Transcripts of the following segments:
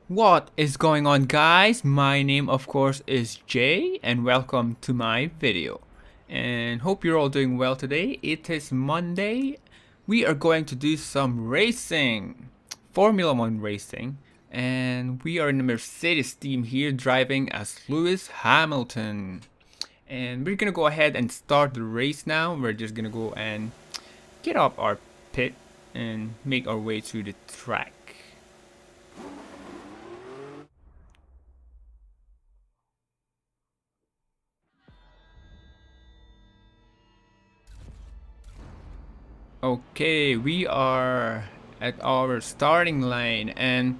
What is going on, guys? My name of course is Jay and welcome to my video, and hope you're all doing well today. It is Monday. We are going to do some racing, Formula 1 racing, and we are in the Mercedes team here driving as Lewis Hamilton, and we're gonna go ahead and start the race now. We're just gonna go and get up our pit and make our way through the track. Okay, we are at our starting line and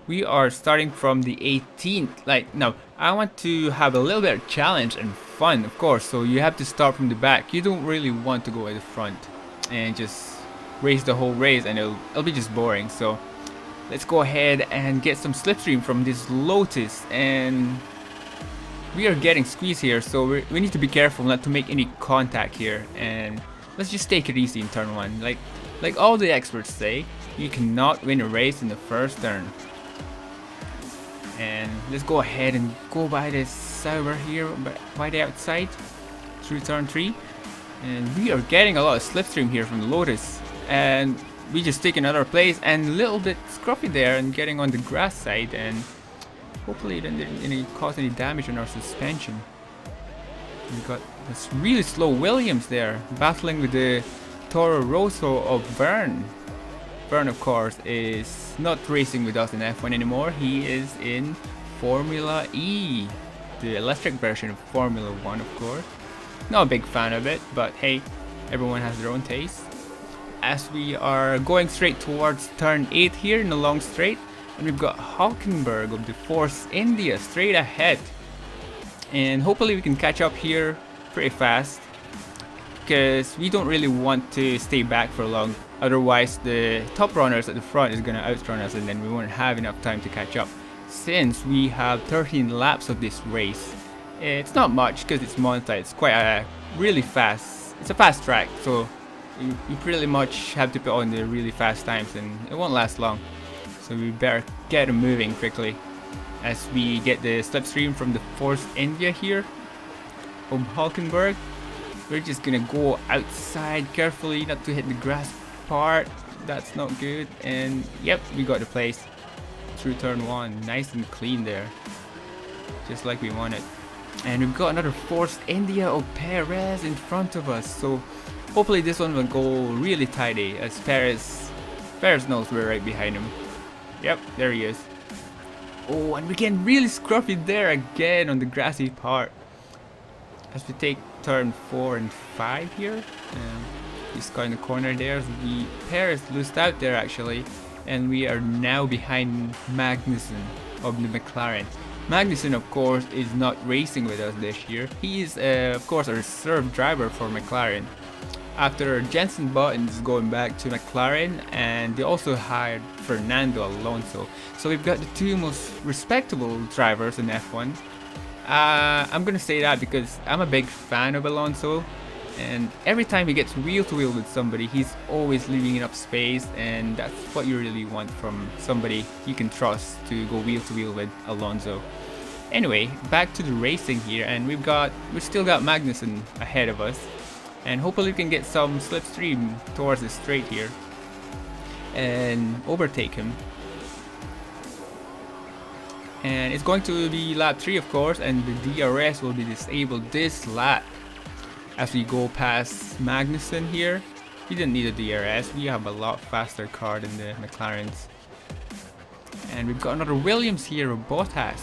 we are starting from the 18th. Now, I want to have a little bit of challenge and fun, of course, so you have to start from the back. You don't really want to go at the front and just race the whole race, and it'll be just boring. So let's go ahead and get some slipstream from this Lotus, and we are getting squeezed here, so we need to be careful not to make any contact here, and let's just take it easy in turn one. Like all the experts say, you cannot win a race in the first turn. And let's go ahead and go by this Sauber here, by the outside, through turn 3. And we are getting a lot of slipstream here from the Lotus. And we just take another place and a little bit scruffy there and getting on the grass side. And hopefully it didn't cause any damage on our suspension. We got this really slow Williams there, battling with the Toro Rosso of Vern. Vern, of course, is not racing with us in F1 anymore. He is in Formula E, the electric version of Formula 1, of course. Not a big fan of it, but hey, everyone has their own taste. As we are going straight towards turn 8 here in the long straight, and we've got Hulkenberg of the Force India straight ahead. And hopefully we can catch up here pretty fast, because we don't really want to stay back for long. Otherwise the top runners at the front is going to outrun us, and then we won't have enough time to catch up. Since we have 13 laps of this race, it's not much because it's Monza. It's quite a really fast, it's a fast track, so you pretty much have to put on the really fast times, and it won't last long. So we better get them moving quickly as we get the slipstream from the Force India here from Hulkenberg. We're just gonna go outside carefully, not to hit the grass part. That's not good. And yep, we got the place through turn 1. Nice and clean there, just like we wanted. And we've got another Force India of Perez in front of us, so hopefully this one will go really tidy, as Perez knows we're right behind him. Yep, there he is. Oh, and we're getting really scruffy there again on the grassy part. As we take turn 4 and 5 here, he's got in the corner there. Perez loosed out there actually, and we are now behind Magnussen of the McLaren. Magnussen, of course, is not racing with us this year. He is, of course, a reserve driver for McLaren. After Jenson Button is going back to McLaren, and they also hired Fernando Alonso. So we've got the two most respectable drivers in F1. I'm gonna say that because I'm a big fan of Alonso, and every time he gets wheel to wheel with somebody, he's always leaving enough space, and that's what you really want from somebody you can trust to go wheel to wheel with Alonso. Anyway, back to the racing here, and we've still got Magnussen ahead of us, and hopefully we can get some slipstream towards the straight here and overtake him. And it's going to be lap 3, of course, and the DRS will be disabled this lap. As we go past Magnussen here, we didn't need a DRS. We have a lot faster car than the McLarens. And we've got another Williams here of Bottas.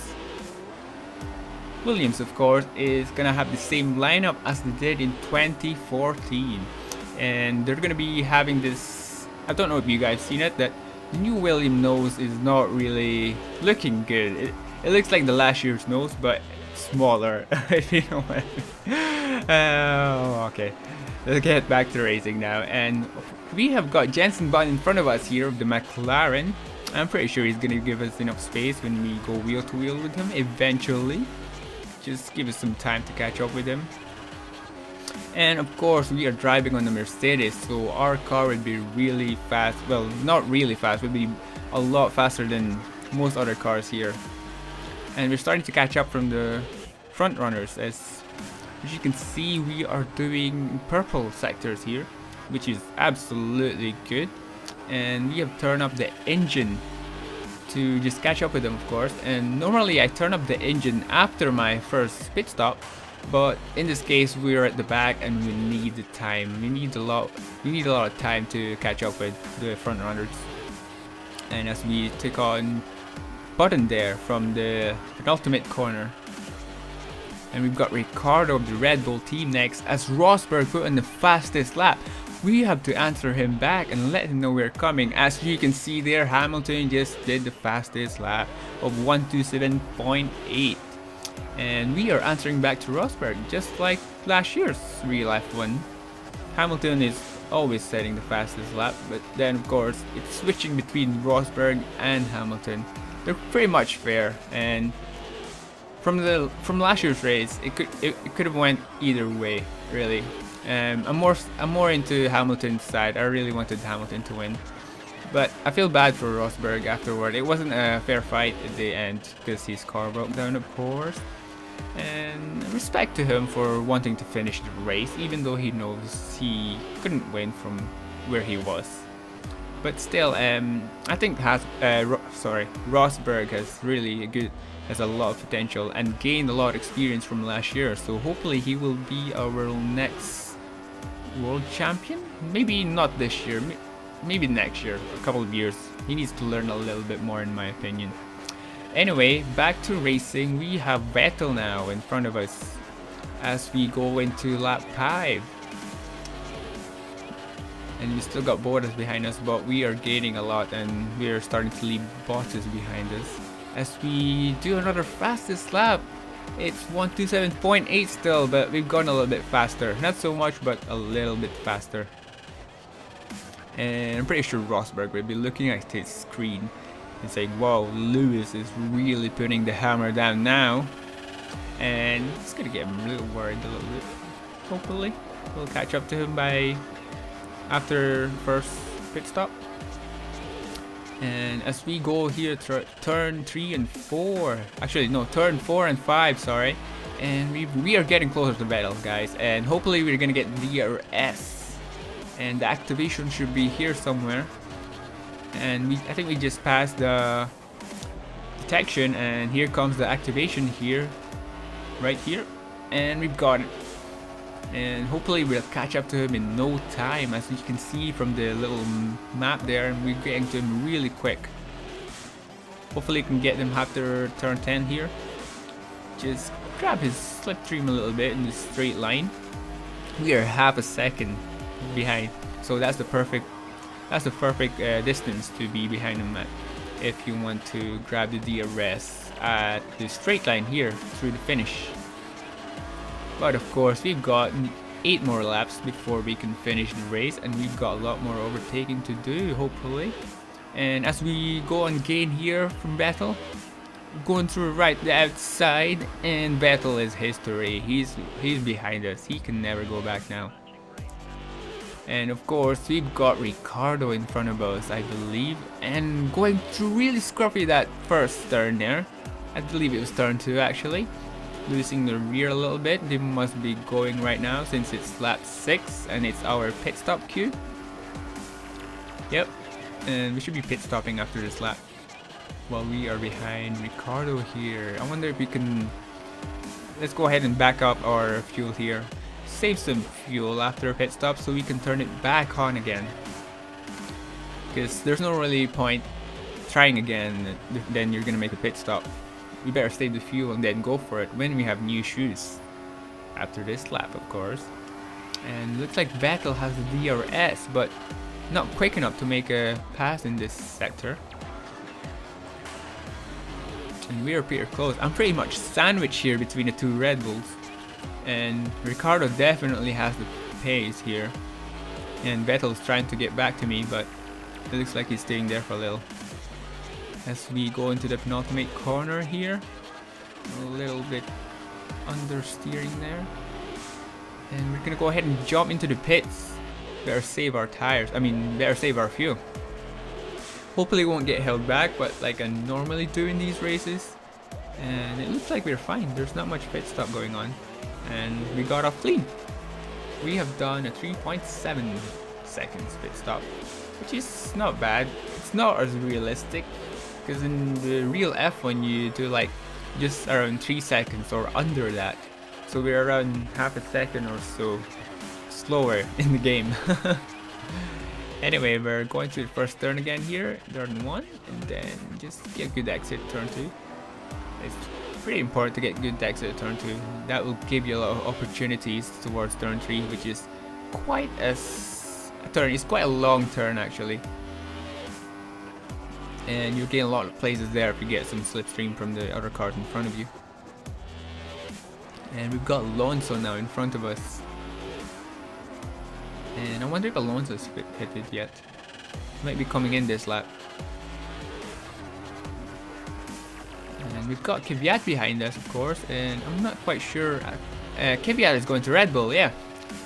Williams, of course, is gonna have the same lineup as they did in 2014, and they're gonna be having this. I don't know if you guys seen it, that the new Williams nose is not really looking good. It looks like the last year's nose, but smaller. If you know what I mean. Okay, let's get back to racing now, and we have got Jenson Button in front of us here of the McLaren. I'm pretty sure he's gonna give us enough space when we go wheel to wheel with him eventually. Just give us some time to catch up with him. And of course we are driving on the Mercedes, so our car will be really fast. Well, not really fast, will be a lot faster than most other cars here. And we're starting to catch up from the front runners. As you can see, we are doing purple sectors here, which is absolutely good. And we have turned up the engine to just catch up with them, of course. And normally I turn up the engine after my first pit stop, but in this case we're at the back and we need the time. We need a lot of time to catch up with the front runners. And as we take on Button there from the penultimate corner, and we've got Ricardo of the Red Bull team next, as Rosberg put in the fastest lap. We have to answer him back and let him know we're coming. As you can see there, Hamilton just did the fastest lap of 127.8. And we are answering back to Rosberg, just like last year's real life one. Hamilton is always setting the fastest lap, but then of course it's switching between Rosberg and Hamilton. They're pretty much fair, and from last year's race, it could have went either way, really. I'm more into Hamilton's side. I really wanted Hamilton to win, but I feel bad for Rosberg afterward. It wasn't a fair fight at the end because his car broke down, of course. And respect to him for wanting to finish the race, even though he knows he couldn't win from where he was. But still, I think Rosberg has a lot of potential and gained a lot of experience from last year. So hopefully he will be our next world champion. Maybe not this year, maybe next year, a couple of years. He needs to learn a little bit more, in my opinion. Anyway, back to racing. We have Vettel now in front of us as we go into lap 5. And we still got Bottas behind us, but we are gaining a lot and we are starting to leave Bottas behind us. As we do another fastest lap, it's 127.8 still, but we've gone a little bit faster. Not so much, but a little bit faster. And I'm pretty sure Rosberg will be looking at his screen and saying, wow, Lewis is really putting the hammer down now. And it's gonna get him a little worried a little bit. Hopefully we'll catch up to him by after first pit stop. And as we go here, turn 3 and 4, actually no, turn 4 and 5, sorry. And we are getting closer to Vettel, guys, and hopefully we're gonna get DRS, and the activation should be here somewhere. And I think we just passed the detection, and here comes the activation here, right here, and we've got it. And hopefully we'll catch up to him in no time, as you can see from the little map there, and we're getting to him really quick. Hopefully we can get him after turn 10 here. Just grab his slipstream a little bit in the straight line. We are half a second behind, so that's the perfect distance to be behind him at, if you want to grab the DRS at the straight line here through the finish. But of course we've got 8 more laps before we can finish the race, and we've got a lot more overtaking to do, hopefully. And as we go on gain here from Vettel, going through right the outside, and Vettel is history. He's behind us. He can never go back now. And of course we've got Ricardo in front of us, I believe, and going through really scruffy that first turn there. I believe it was turn 2 actually. Losing the rear a little bit. They must be going right now since it's lap 6 and it's our pit stop queue. Yep, and we should be pit stopping after this lap while we are behind Ricardo here. I wonder if we can, let's go ahead and back up our fuel here, save some fuel after a pit stop so we can turn it back on again, because there's no really point trying again, then you're gonna make a pit stop. We better save the fuel and then go for it when we have new shoes after this lap, of course. And looks like Vettel has the DRS, but not quick enough to make a pass in this sector. And we are pretty close. I'm pretty much sandwiched here between the 2 Red Bulls, and Ricardo definitely has the pace here, and Vettel's trying to get back to me, but it looks like he's staying there for a little. As we go into the penultimate corner here, a little bit understeering there, and we're gonna go ahead and jump into the pits. Better save our tires, better save our fuel. Hopefully, we won't get held back, but like I normally do in these races. And it looks like we're fine. There's not much pit stop going on, and we got off clean. We have done a 3.7 seconds pit stop, which is not bad. It's not as realistic, because in the real F1 you do like just around 3 seconds or under that. So we're around half a second or so slower in the game. Anyway, we're going to the first turn again here, turn 1, and then just get good exit turn 2. It's pretty important to get good exit at turn 2. That will give you a lot of opportunities towards turn 3, which is quite a turn. It's quite a long turn actually, and you'll gain a lot of places there if you get some slipstream from the other cars in front of you. And we've got Alonso now in front of us, and I wonder if Alonso's pitted yet. Might be coming in this lap. And we've got Kvyat behind us, of course, and I'm not quite sure. Kvyat is going to Red Bull, yeah,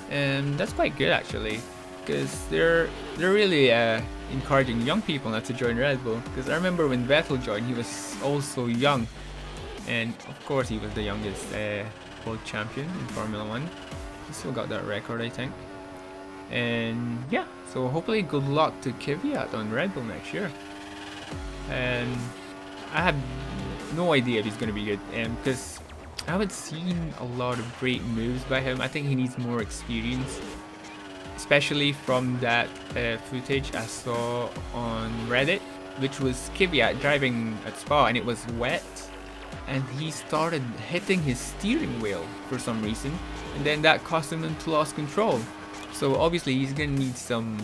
and that's quite good actually, because they're really encouraging young people not to join Red Bull. Because I remember when Vettel joined, he was also young, and of course he was the youngest world champion in Formula 1. He still got that record, I think. And yeah, so hopefully good luck to Kvyat on Red Bull next year. And I have no idea if he's going to be good, because I haven't seen a lot of great moves by him. I think he needs more experience, especially from that footage I saw on Reddit, which was Kvyat driving at Spa and it was wet, and he started hitting his steering wheel for some reason, and then that caused him to lose control. So obviously he's gonna need some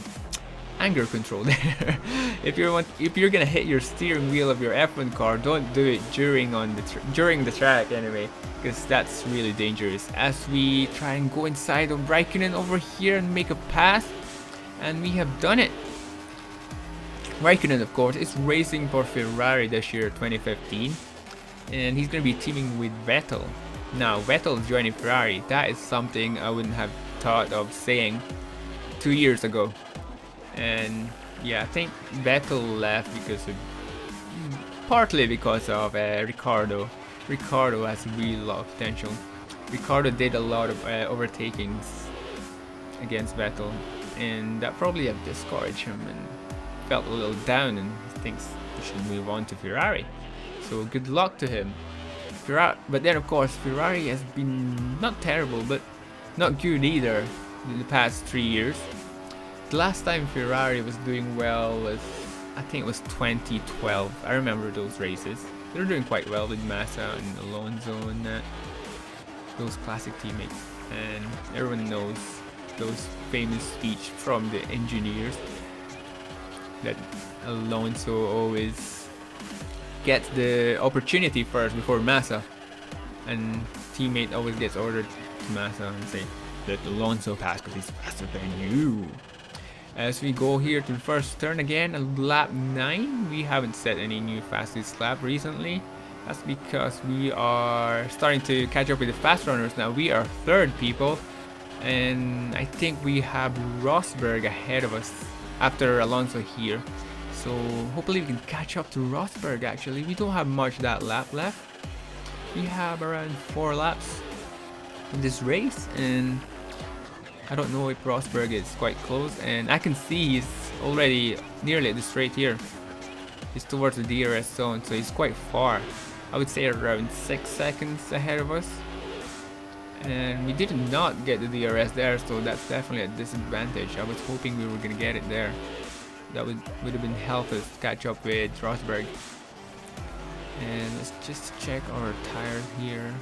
anger control there. If you're gonna hit your steering wheel of your F1 car, don't do it during the track anyway, because that's really dangerous. As we try and go inside of Raikkonen over here and make a pass, and we have done it. Raikkonen, of course, is racing for Ferrari this year, 2015, and he's gonna be teaming with Vettel. Now Vettel is joining Ferrari. That is something I wouldn't have thought of saying 2 years ago. And yeah, I think Vettel left because of, partly because of Ricardo. Ricardo has really a lot of potential. Ricardo did a lot of overtakings against Vettel, and that probably have discouraged him and felt a little down, and thinks he should move on to Ferrari. So good luck to him. But then of course Ferrari has been not terrible, but not good either in the past 3 years. The last time Ferrari was doing well was, I think it was 2012. I remember those races. They were doing quite well with Massa and Alonso and those classic teammates. And everyone knows those famous speech from the engineers that Alonso always gets the opportunity first before Massa, and teammate always gets ordered to Massa and say, let Alonso pass because he's faster than you. As we go here to the first turn again, lap 9. We haven't set any new fastest lap recently. That's because we are starting to catch up with the fast runners now. We are third, people, and I think we have Rosberg ahead of us after Alonso here. So hopefully we can catch up to Rosberg. Actually, we don't have much that lap left. We have around 4 laps in this race, and I don't know if Rosberg is quite close, and I can see he's already nearly at the straight here. He's towards the DRS zone, so he's quite far. I would say around 6 seconds ahead of us. And we did not get the DRS there, so that's definitely a disadvantage. I was hoping we were going to get it there. That would have been helpful to catch up with Rosberg. And let's just check our tires here.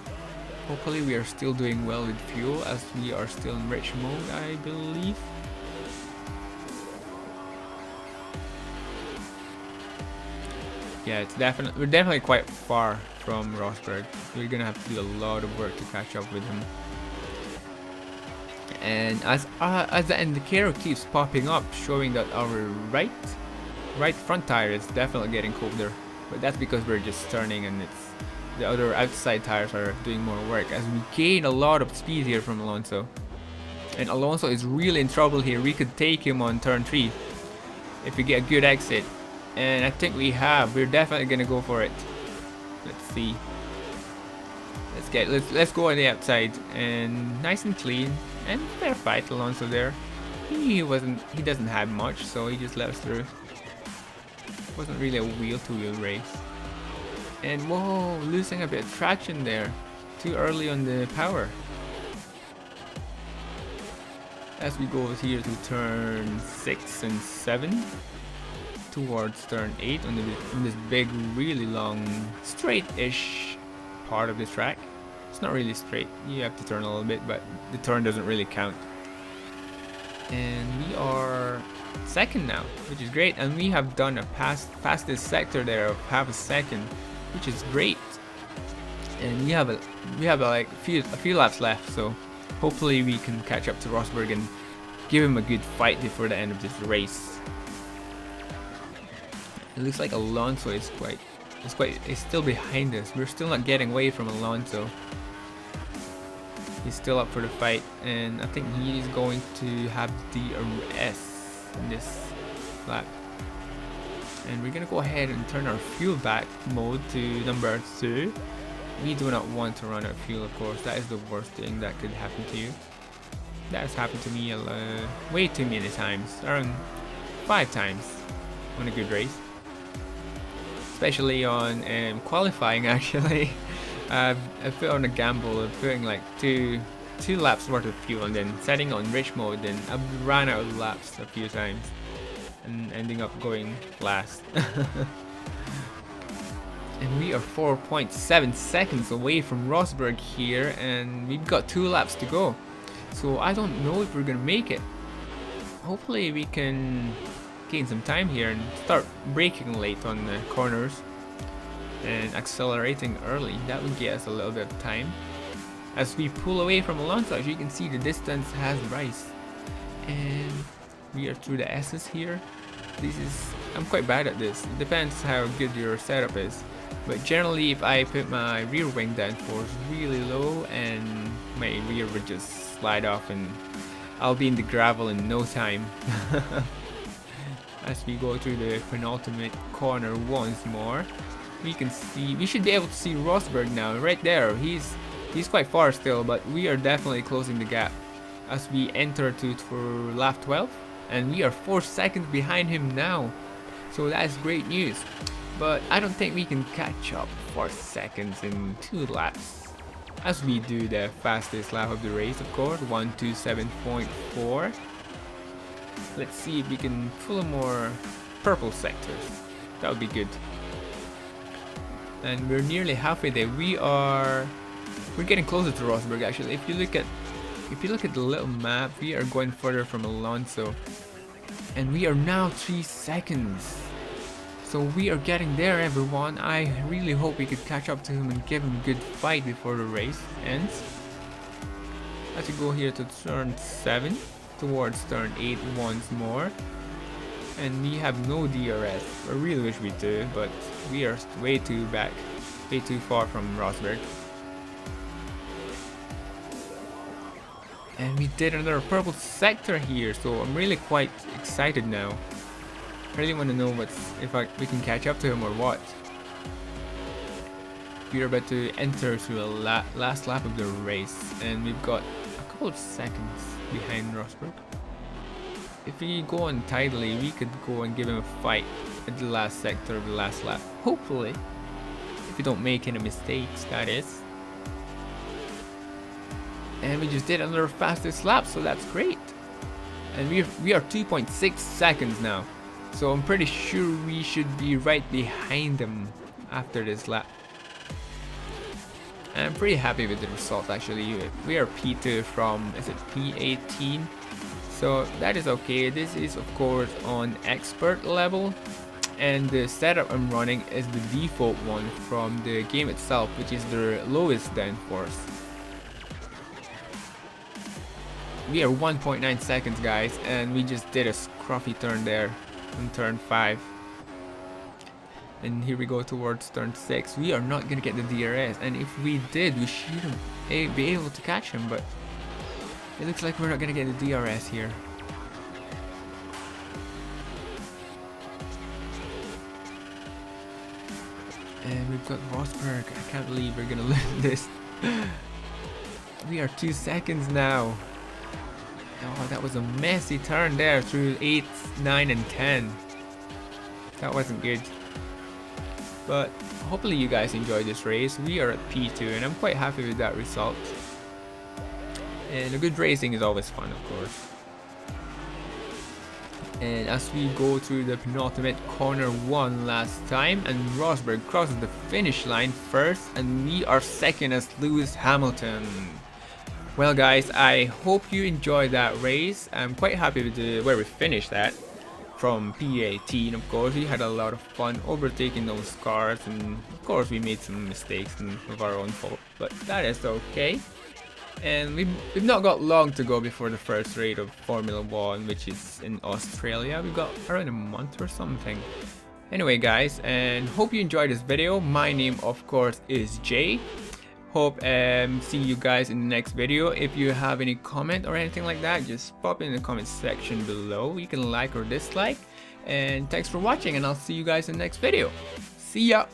Hopefully we are still doing well with fuel, as we are still in rich mode, I believe. Yeah, we're definitely quite far from Rosberg. We're gonna have to do a lot of work to catch up with him. And as the indicator keeps popping up, showing that our right front tire is definitely getting colder, but that's because we're just turning, and the other outside tires are doing more work, as we gain a lot of speed here from Alonso. And Alonso is really in trouble here. We could take him on turn 3 if we get a good exit. And I think we're definitely gonna go for it. Let's see. Let's go on the outside, and nice and clean, and fair fight. Alonso there. He doesn't have much, so he just let us through. Wasn't really a wheel-to-wheel race. And whoa, losing a bit of traction there. Too early on the power. As we go here to turn 6 and 7, towards turn 8 on this big, really long, straight-ish part of the track. It's not really straight. You have to turn a little bit, but the turn doesn't really count. And we are second now, which is great. And we have done a fastest sector there of half a second, which is great. And we have like a few laps left, so hopefully we can catch up to Rosberg and give him a good fight before the end of this race. It looks like Alonso is still behind us. We're still not getting away from Alonso. He's still up for the fight, and I think he's going to have DRS in this lap. And we're gonna go ahead and turn our fuel back mode to number 2. We do not want to run out of fuel, of course. That is the worst thing that could happen to you. That has happened to me way too many times, around 5 times on a good race. Especially on qualifying, actually. I put on a gamble of putting like two laps worth of fuel and then setting on rich mode, and I ran out of laps a few times and ending up going last. And we are 4.7 seconds away from Rosberg here, and we've got 2 laps to go. So I don't know if we're gonna make it. Hopefully we can gain some time here and start braking late on the corners and accelerating early. That would get us a little bit of time. As we pull away from Alonso, as you can see, the distance has rise. And we are through the S's here. I'm quite bad at this. It depends how good your setup is. But generally, if I put my rear wing downforce really low, and my rear would just slide off, and I'll be in the gravel in no time. As we go through the penultimate corner once more, we should be able to see Rosberg now, right there. He's quite far still, but we are definitely closing the gap as we enter for lap 12, and we are 4 seconds behind him now. So that's great news. But I don't think we can catch up 4 seconds in 2 laps, as we do the fastest lap of the race, of course, 1:27.4. Let's see if we can pull more purple sectors. That would be good. And we're nearly halfway there. We're getting closer to Rosberg, actually. If you look at the little map, we are going further from Alonso, and we are now 3 seconds. So we are getting there, everyone. I really hope we could catch up to him and give him a good fight before the race ends. As we go here to turn 7 towards turn 8 once more, and we have no DRS. I really wish we do, but we are way too far from Rosberg. And we did another purple sector here, so I'm really quite excited now. I really want to know if we can catch up to him or what. We are about to enter through a last lap of the race, and we've got a couple of seconds behind Rosberg. If we go on tidily, we could go and give him a fight at the last sector of the last lap. Hopefully, if we don't make any mistakes, that is. And we just did another fastest lap, so that's great. And we are 2.6 seconds now. So I'm pretty sure we should be right behind them after this lap. And I'm pretty happy with the result, actually. We are P2 from, is it P18? So that is okay. This is of course on expert level, and the setup I'm running is the default one from the game itself, which is the lowest downforce. We are 1.9 seconds, guys, and we just did a scruffy turn there on turn 5. And here we go towards turn 6. We are not gonna get the DRS, and if we did, we should be able to catch him, but it looks like we're not gonna get the DRS here. And we've got Rosberg. I can't believe we're gonna lose this. We are 2 seconds now. Oh, that was a messy turn there through 8, 9 and 10. That wasn't good. But hopefully you guys enjoyed this race. We are at P2 and I'm quite happy with that result. And a good racing is always fun, of course. And as we go through the penultimate corner 1 last time, and Rosberg crosses the finish line first, and we are second as Lewis Hamilton. Well guys, I hope you enjoyed that race. I'm quite happy with where we finished at. From P18, of course, we had a lot of fun overtaking those cars, and of course we made some mistakes and of our own fault, but that is okay. And we've not got long to go before the first race of Formula 1, which is in Australia. We've got around a month or something. Anyway guys, and hope you enjoyed this video. My name of course is Jay. Hope see you guys in the next video. If you have any comment or anything like that, just pop in the comment section below. You can like or dislike. And thanks for watching, and I'll see you guys in the next video. See ya!